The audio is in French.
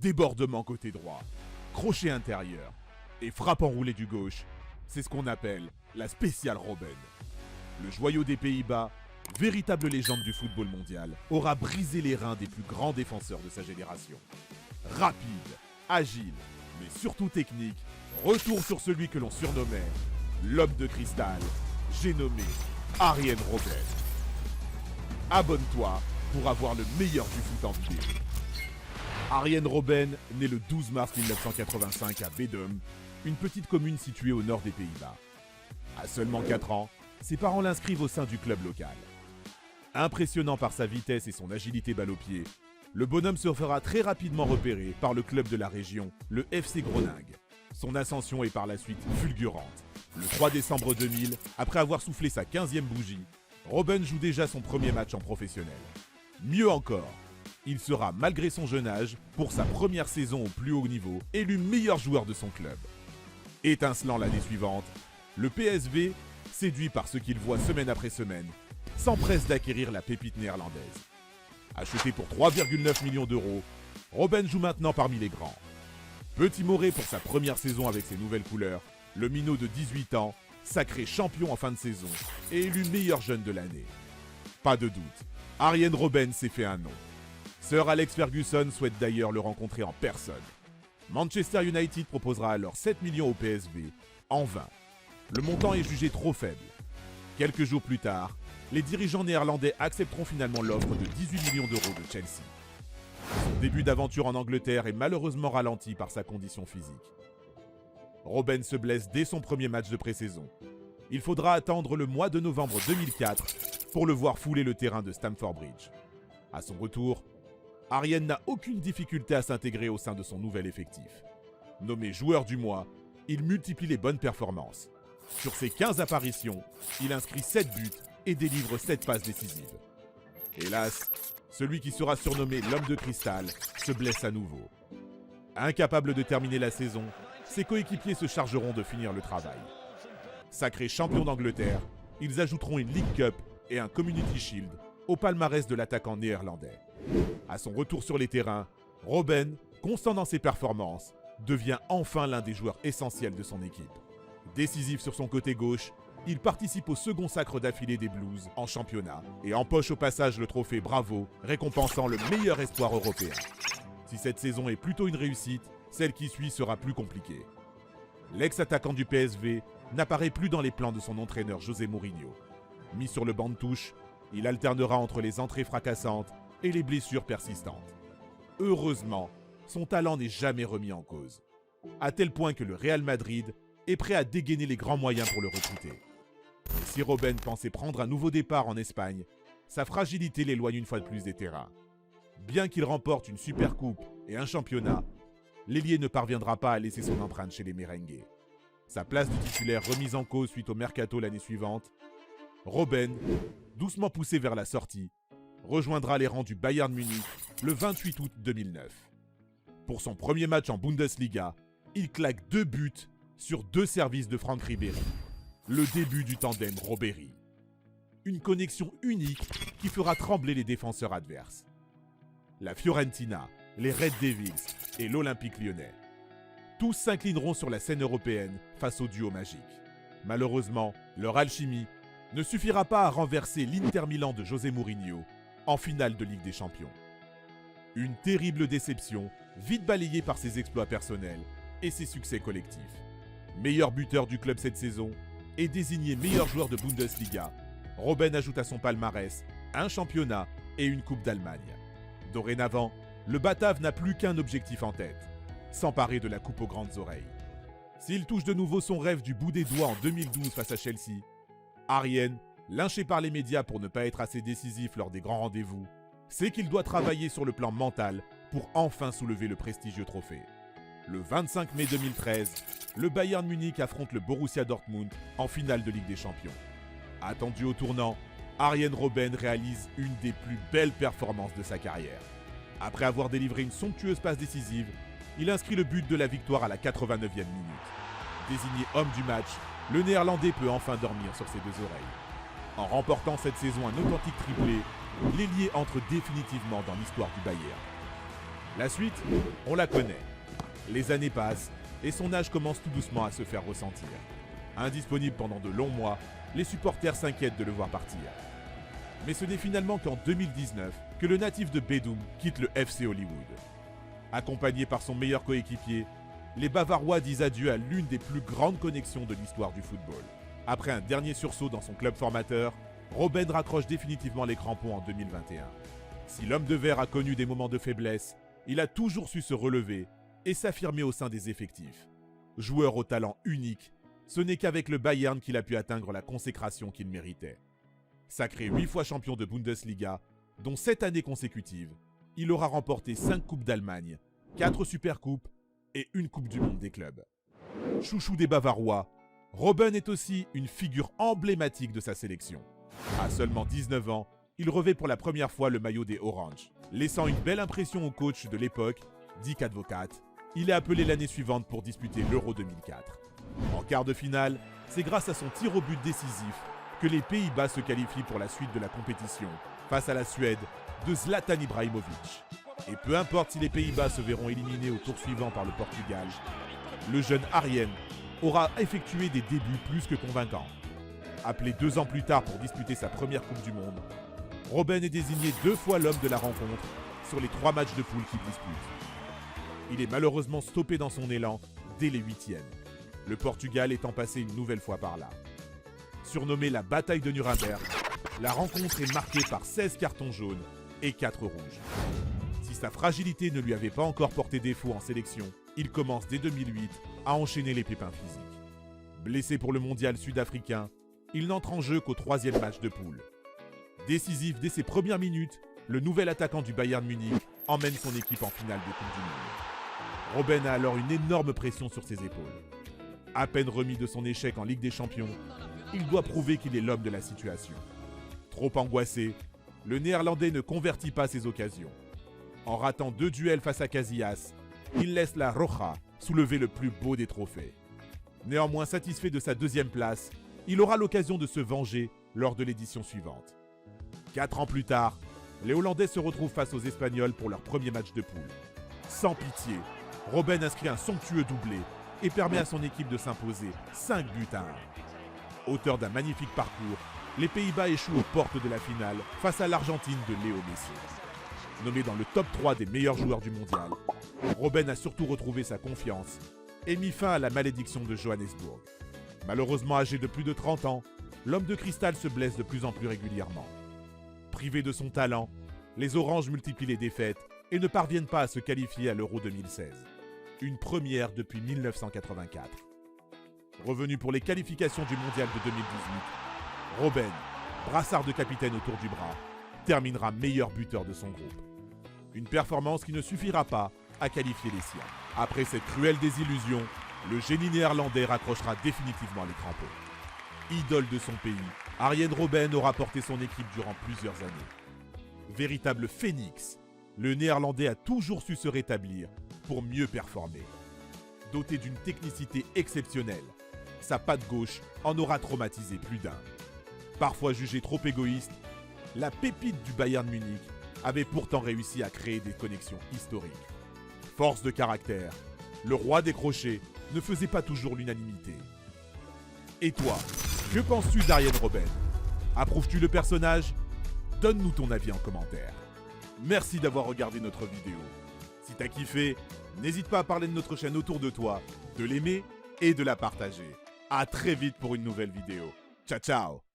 débordement côté droit, crochet intérieur et frappe enroulée du gauche, c'est ce qu'on appelle la spéciale Robben. Le joyau des Pays-Bas, véritable légende du football mondial, aura brisé les reins des plus grands défenseurs de sa génération. Rapide, agile, mais surtout technique, retour sur celui que l'on surnommait l'homme de cristal, j'ai nommé Arjen Robben. Abonne-toi pour avoir le meilleur du foot en vidéo. Arjen Robben naît le 12 mars 1985 à Bedum, une petite commune située au nord des Pays-Bas. À seulement 4 ans, ses parents l'inscrivent au sein du club local. Impressionnant par sa vitesse et son agilité balle au pied, le bonhomme se fera très rapidement repérer par le club de la région, le FC Groningue. Son ascension est par la suite fulgurante. Le 3 décembre 2000, après avoir soufflé sa 15e bougie, Robben joue déjà son premier match en professionnel. Mieux encore, il sera, malgré son jeune âge, pour sa première saison au plus haut niveau, élu meilleur joueur de son club. Étincelant l'année suivante, le PSV, séduit par ce qu'il voit semaine après semaine, s'empresse d'acquérir la pépite néerlandaise. Acheté pour 3,9 millions d'euros, Robben joue maintenant parmi les grands. Peu timoré pour sa première saison avec ses nouvelles couleurs, le minot de 18 ans, sacré champion en fin de saison et élu meilleur jeune de l'année. Pas de doute, Arjen Robben s'est fait un nom. Sir Alex Ferguson souhaite d'ailleurs le rencontrer en personne. Manchester United proposera alors 7 millions au PSV, en vain. Le montant est jugé trop faible. Quelques jours plus tard, les dirigeants néerlandais accepteront finalement l'offre de 18 millions d'euros de Chelsea. Son début d'aventure en Angleterre est malheureusement ralenti par sa condition physique. Robben se blesse dès son premier match de pré-saison. Il faudra attendre le mois de novembre 2004 pour le voir fouler le terrain de Stamford Bridge. À son retour, Arjen n'a aucune difficulté à s'intégrer au sein de son nouvel effectif. Nommé joueur du mois, il multiplie les bonnes performances. Sur ses 15 apparitions, il inscrit 7 buts et délivre 7 passes décisives. Hélas, celui qui sera surnommé l'homme de cristal se blesse à nouveau. Incapable de terminer la saison, ses coéquipiers se chargeront de finir le travail. Sacrés champions d'Angleterre, ils ajouteront une League Cup et un Community Shield au palmarès de l'attaquant néerlandais. À son retour sur les terrains, Robben, constant dans ses performances, devient enfin l'un des joueurs essentiels de son équipe. Décisif sur son côté gauche, il participe au second sacre d'affilée des Blues en championnat et empoche au passage le trophée Bravo, récompensant le meilleur espoir européen. Si cette saison est plutôt une réussite, celle qui suit sera plus compliquée. L'ex-attaquant du PSV n'apparaît plus dans les plans de son entraîneur José Mourinho. Mis sur le banc de touche, il alternera entre les entrées fracassantes et les blessures persistantes. Heureusement, son talent n'est jamais remis en cause, à tel point que le Real Madrid est prêt à dégainer les grands moyens pour le recruter. Mais si Robben pensait prendre un nouveau départ en Espagne, sa fragilité l'éloigne une fois de plus des terrains. Bien qu'il remporte une Supercoupe et un championnat, l'ailier ne parviendra pas à laisser son empreinte chez les merengues. Sa place de titulaire remise en cause suite au mercato l'année suivante, Robben, doucement poussé vers la sortie, rejoindra les rangs du Bayern Munich le 28 août 2009. Pour son premier match en Bundesliga, il claque 2 buts sur 2 services de Franck Ribéry. Le début du tandem Robéry. Une connexion unique qui fera trembler les défenseurs adverses. La Fiorentina, les Red Devils et l'Olympique lyonnais. Tous s'inclineront sur la scène européenne face au duo magique. Malheureusement, leur alchimie ne suffira pas à renverser l'Inter Milan de José Mourinho en finale de Ligue des Champions. Une terrible déception, vite balayée par ses exploits personnels et ses succès collectifs. Meilleur buteur du club cette saison et désigné meilleur joueur de Bundesliga, Robben ajoute à son palmarès un championnat et une Coupe d'Allemagne. Dorénavant, le Batave n'a plus qu'un objectif en tête, s'emparer de la coupe aux grandes oreilles. S'il touche de nouveau son rêve du bout des doigts en 2012 face à Chelsea, Arjen, lynché par les médias pour ne pas être assez décisif lors des grands rendez-vous, sait qu'il doit travailler sur le plan mental pour enfin soulever le prestigieux trophée. Le 25 mai 2013, le Bayern Munich affronte le Borussia Dortmund en finale de Ligue des Champions. Attendu au tournant, Arjen Robben réalise une des plus belles performances de sa carrière. Après avoir délivré une somptueuse passe décisive, il inscrit le but de la victoire à la 89e minute. Désigné homme du match, le Néerlandais peut enfin dormir sur ses 2 oreilles. En remportant cette saison un authentique triplé, l'ailier entre définitivement dans l'histoire du Bayern. La suite, on la connaît. Les années passent et son âge commence tout doucement à se faire ressentir. Indisponible pendant de longs mois, les supporters s'inquiètent de le voir partir. Mais ce n'est finalement qu'en 2019 que le natif de Bédoum quitte le FC Hollywood. Accompagné par son meilleur coéquipier, les Bavarois disent adieu à l'une des plus grandes connexions de l'histoire du football. Après un dernier sursaut dans son club formateur, Robben raccroche définitivement les crampons en 2021. Si l'homme de verre a connu des moments de faiblesse, il a toujours su se relever et s'affirmer au sein des effectifs. Joueur au talent unique, ce n'est qu'avec le Bayern qu'il a pu atteindre la consécration qu'il méritait. Sacré 8 fois champion de Bundesliga, dont 7 années consécutives, il aura remporté 5 Coupes d'Allemagne, 4 Supercoupes et 1 Coupe du Monde des clubs. Chouchou des Bavarois, Robben est aussi une figure emblématique de sa sélection. À seulement 19 ans, il revêt pour la première fois le maillot des Orange. Laissant une belle impression au coach de l'époque, Dick Advocaat, il est appelé l'année suivante pour disputer l'Euro 2004. En quart de finale, c'est grâce à son tir au but décisif que les Pays-Bas se qualifient pour la suite de la compétition face à la Suède de Zlatan Ibrahimovic. Et peu importe si les Pays-Bas se verront éliminés au tour suivant par le Portugal, le jeune Arjen aura effectué des débuts plus que convaincants. Appelé 2 ans plus tard pour disputer sa première Coupe du Monde, Robben est désigné 2 fois l'homme de la rencontre sur les 3 matchs de poule qu'il dispute. Il est malheureusement stoppé dans son élan dès les 8e, le Portugal étant passé une nouvelle fois par là. Surnommée la bataille de Nuremberg, la rencontre est marquée par 16 cartons jaunes et 4 rouges. Si sa fragilité ne lui avait pas encore porté défaut en sélection, il commence dès 2008 à enchaîner les pépins physiques. Blessé pour le mondial sud-africain, il n'entre en jeu qu'au 3e match de poule. Décisif dès ses premières minutes, le nouvel attaquant du Bayern Munich emmène son équipe en finale de Coupe du Monde. Robben a alors une énorme pression sur ses épaules. À peine remis de son échec en Ligue des Champions, il doit prouver qu'il est l'homme de la situation. Trop angoissé, le Néerlandais ne convertit pas ses occasions. En ratant 2 duels face à Casillas, il laisse la Roja soulever le plus beau des trophées. Néanmoins satisfait de sa 2e place, il aura l'occasion de se venger lors de l'édition suivante. 4 ans plus tard, les Hollandais se retrouvent face aux Espagnols pour leur premier match de poule. Sans pitié, Robben inscrit un somptueux doublé et permet à son équipe de s'imposer 5 buts à 1. Auteur d'un magnifique parcours, les Pays-Bas échouent aux portes de la finale face à l'Argentine de Léo Messi. Nommé dans le top 3 des meilleurs joueurs du mondial, Robben a surtout retrouvé sa confiance et mis fin à la malédiction de Johannesburg. Malheureusement âgé de plus de 30 ans, l'homme de cristal se blesse de plus en plus régulièrement. Privé de son talent, les Oranges multiplient les défaites et ne parviennent pas à se qualifier à l'Euro 2016. Une première depuis 1984. Revenu pour les qualifications du mondial de 2018, Robben, brassard de capitaine autour du bras, terminera meilleur buteur de son groupe. Une performance qui ne suffira pas à qualifier les siens. Après cette cruelle désillusion, le génie néerlandais raccrochera définitivement les crampons. Idole de son pays, Arjen Robben aura porté son équipe durant plusieurs années. Véritable phénix, le Néerlandais a toujours su se rétablir pour mieux performer. Doté d'une technicité exceptionnelle, sa patte gauche en aura traumatisé plus d'un. Parfois jugé trop égoïste, la pépite du Bayern Munich avait pourtant réussi à créer des connexions historiques. Force de caractère, le roi des crochets ne faisait pas toujours l'unanimité. Et toi, que penses-tu d'Arjen Robben? Approuves-tu le personnage? Donne-nous ton avis en commentaire. Merci d'avoir regardé notre vidéo. Si t'as kiffé, n'hésite pas à parler de notre chaîne autour de toi, de l'aimer et de la partager. À très vite pour une nouvelle vidéo. Ciao ciao!